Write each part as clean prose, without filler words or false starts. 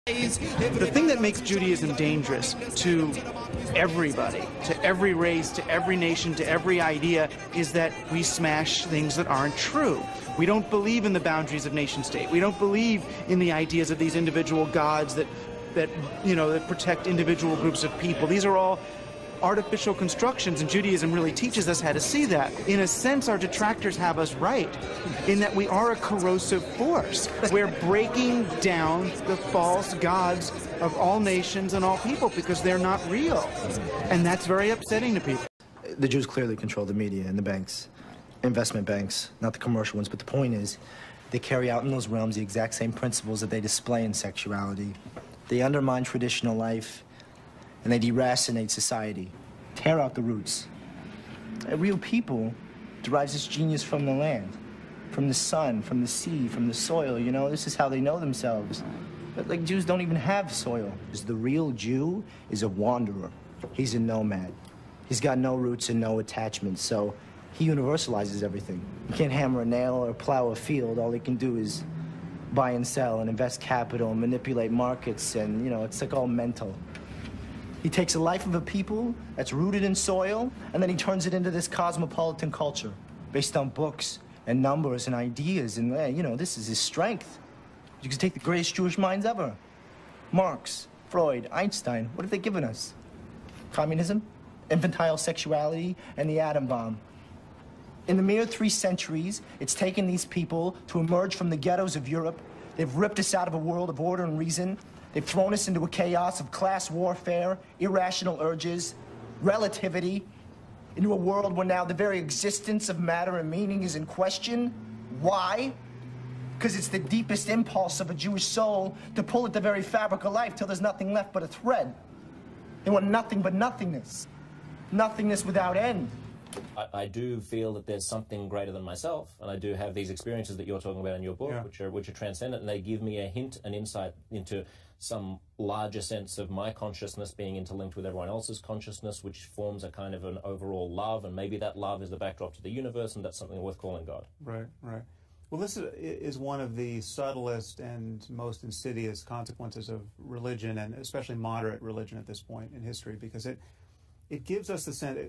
The thing that makes Judaism dangerous to everybody, to every race, to every nation, to every idea, is that we smash things that aren't true. We don't believe in the boundaries of nation-state. We don't believe in the ideas of these individual gods that protect individual groups of people. These are all artificial constructions, and Judaism really teaches us how to see that. In a sense, our detractors have us right, in that we are a corrosive force. We're breaking down the false gods of all nations and all people because they're not real. And that's very upsetting to people. The Jews clearly control the media and the banks, investment banks, not the commercial ones, but the point is, they carry out in those realms the exact same principles that they display in sexuality. They undermine traditional life, and they deracinate society, tear out the roots. A real people derives its genius from the land, from the sun, from the sea, from the soil, you know? This is how they know themselves. But, like, Jews don't even have soil. The real Jew is a wanderer. He's a nomad. He's got no roots and no attachments, so he universalizes everything. He can't hammer a nail or plow a field. All he can do is buy and sell and invest capital and manipulate markets, and, you know, it's like all mental. He takes the life of a people that's rooted in soil, and then he turns it into this cosmopolitan culture based on books and numbers and ideas, and, you know, this is his strength. You can take the greatest Jewish minds ever. Marx, Freud, Einstein, what have they given us? Communism, infantile sexuality, and the atom bomb. In the mere 3 centuries, it's taken these people to emerge from the ghettos of Europe. They've ripped us out of a world of order and reason. They've thrown us into a chaos of class warfare, irrational urges, relativity, into a world where now the very existence of matter and meaning is in question. Why? Because it's the deepest impulse of a Jewish soul to pull at the very fabric of life till there's nothing left but a thread. They want nothing but nothingness. Nothingness without end. I do feel that there's something greater than myself, and I do have these experiences that you're talking about in your book, which are transcendent, and they give me a hint, an insight into some larger sense of my consciousness being interlinked with everyone else's consciousness, which forms a kind of an overall love, and maybe that love is the backdrop to the universe, and that's something worth calling God. Right, right. Well, this is one of the subtlest and most insidious consequences of religion, and especially moderate religion at this point in history, because it gives us the sense,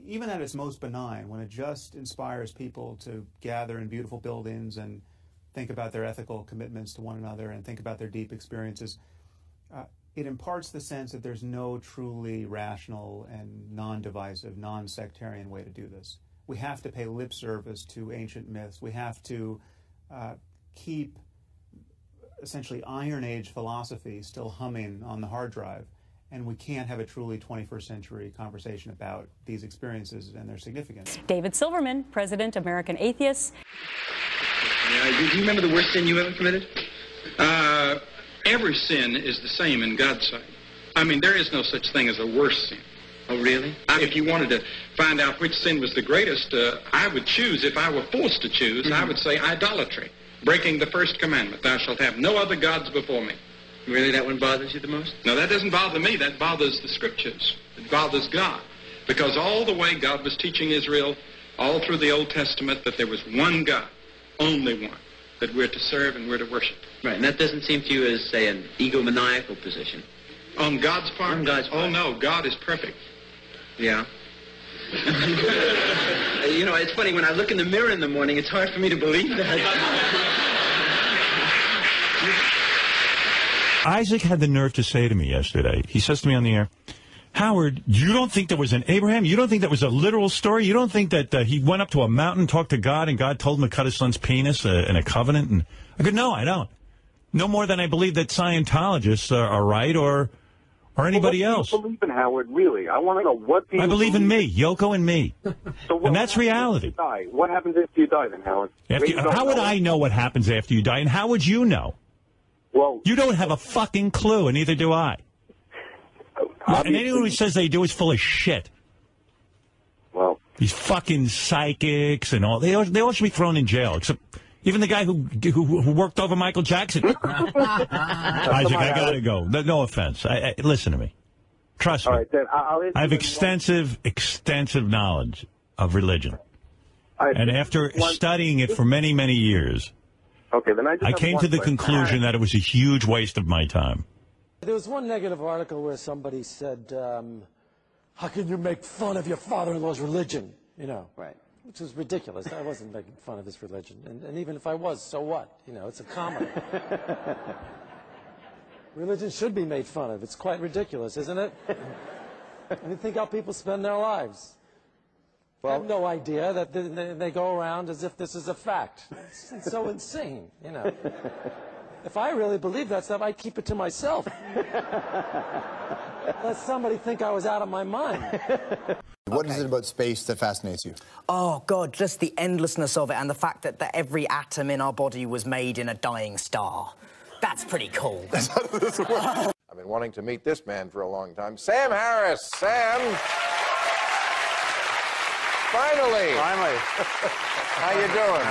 even at its most benign, when it just inspires people to gather in beautiful buildings and think about their ethical commitments to one another and think about their deep experiences, it imparts the sense that there's no truly rational and non-divisive, non-sectarian way to do this. We have to pay lip service to ancient myths. We have to keep essentially Iron Age philosophy still humming on the hard drive. And we can't have a truly 21st century conversation about these experiences and their significance. David Silverman, President, American Atheists. Do you remember the worst sin you ever committed? Every sin is the same in God's sight. I mean, there is no such thing as a worse sin. Oh, really? If you wanted to find out which sin was the greatest, I would choose, if I were forced to choose, I would say idolatry, breaking the first commandment, thou shalt have no other gods before me. Really, that one bothers you the most? No, that doesn't bother me. That bothers the Scriptures. It bothers God. Because all the way God was teaching Israel, all through the Old Testament, that there was one God, only one, that we're to serve and we're to worship. Right, and that doesn't seem to you as, say, an egomaniacal position. On God's part? On God's part. Oh, no, God is perfect. Yeah. You know, it's funny, when I look in the mirror in the morning, it's hard for me to believe that. Isaac had the nerve to say to me yesterday, he says to me on the air, Howard, you don't think there was an Abraham? You don't think that was a literal story? You don't think that he went up to a mountain, talked to God, and God told him to cut his son's penis in a covenant? And I go, no, I don't. No more than I believe that Scientologists are right or anybody else. What do you believe in, Howard, really? I want to know what do you I believe in me, Yoko and me. So and that's reality. Die? What happens after you die then, Howard? How would I know what happens after you die, and how would you know? Well, you don't have a fucking clue, and neither do I. And anyone who says they do is full of shit. Well, these fucking psychics and all, they all should be thrown in jail, except even the guy who worked over Michael Jackson. Isaac, I gotta go. No offense. Listen to me. Trust me. All right, then I have extensive knowledge of religion. And after studying it for many, many years, okay, then I came to the conclusion that it was a huge waste of my time. There was one negative article where somebody said, how can you make fun of your father-in-law's religion? You know, right. Which is ridiculous. I wasn't making fun of his religion. And even if I was, so what? You know, it's a comedy. Religion should be made fun of. It's quite ridiculous, isn't it? And you think how people spend their lives. Well, I have no idea that they go around as if this is a fact. It's so insane, you know. If I really believed that stuff, I'd keep it to myself. Let somebody think I was out of my mind. What is it about space that fascinates you? Oh, God, just the endlessness of it and the fact that every atom in our body was made in a dying star. That's pretty cool. I've been wanting to meet this man for a long time. Sam Harris. Sam. Finally. How you doing?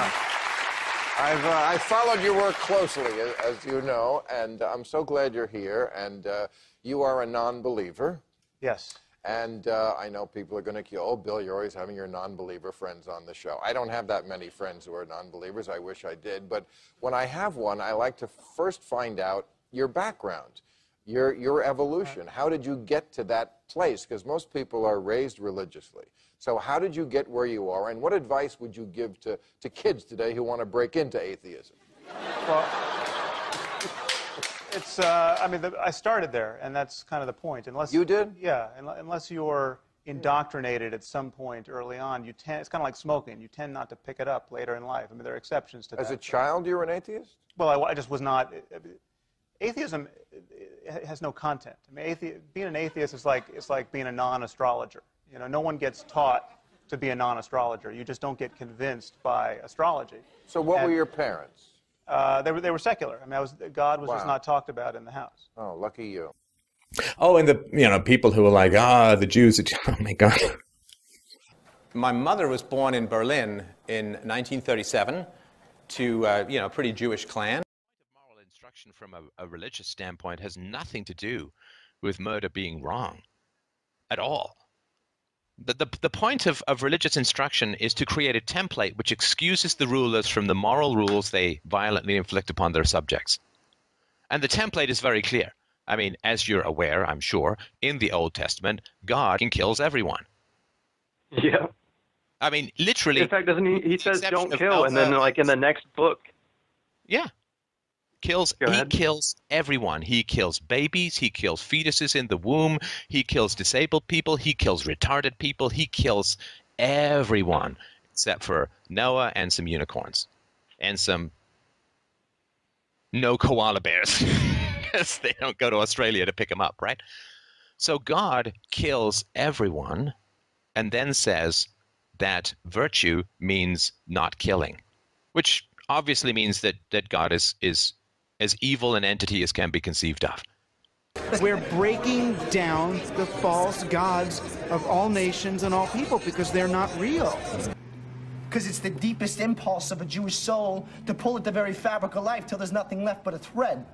I followed your work closely, as you know, and I'm so glad you're here. And you are a non-believer. Yes. And I know people are going to kill. Oh, Bill, you're always having your non-believer friends on the show. I don't have that many friends who are non-believers. I wish I did. But when I have one, I like to first find out your background, your evolution. How did you get to that place? Because most people are raised religiously. So how did you get where you are? And what advice would you give to kids today who want to break into atheism? Well, it's, I mean, I started there, and that's kind of the point. Unless you did? Yeah, unless you're indoctrinated at some point early on, it's kind of like smoking. You tend not to pick it up later in life. I mean, there are exceptions to that. As a child, you were an atheist? Well, I just was not. Atheism has no content. I mean, being an atheist is like being a non-astrologer. You know, no one gets taught to be a non-astrologer. You just don't get convinced by astrology. So what were your parents? They were secular. I mean, God was just not talked about in the house. Oh, lucky you. Oh, and the people who were like, the Jews, oh my God. My mother was born in Berlin in 1937 to, a pretty Jewish clan. Moral instruction from a religious standpoint has nothing to do with murder being wrong at all. The point of religious instruction is to create a template which excuses the rulers from the moral rules they violently inflict upon their subjects. And the template is very clear. I mean, as you're aware, I'm sure, in the Old Testament, God kills everyone. Yeah. I mean, literally. In fact, doesn't he says don't kill, and then like in the next book. Yeah. He kills everyone. He kills babies. He kills fetuses in the womb. He kills disabled people. He kills retarded people. He kills everyone except for Noah and some unicorns and some no koala bears because they don't go to Australia to pick them up, right? So God kills everyone and then says that virtue means not killing, which obviously means that God is as evil an entity as can be conceived of. We're breaking down the false gods of all nations and all people because they're not real. Because it's the deepest impulse of a Jewish soul to pull at the very fabric of life till there's nothing left but a thread.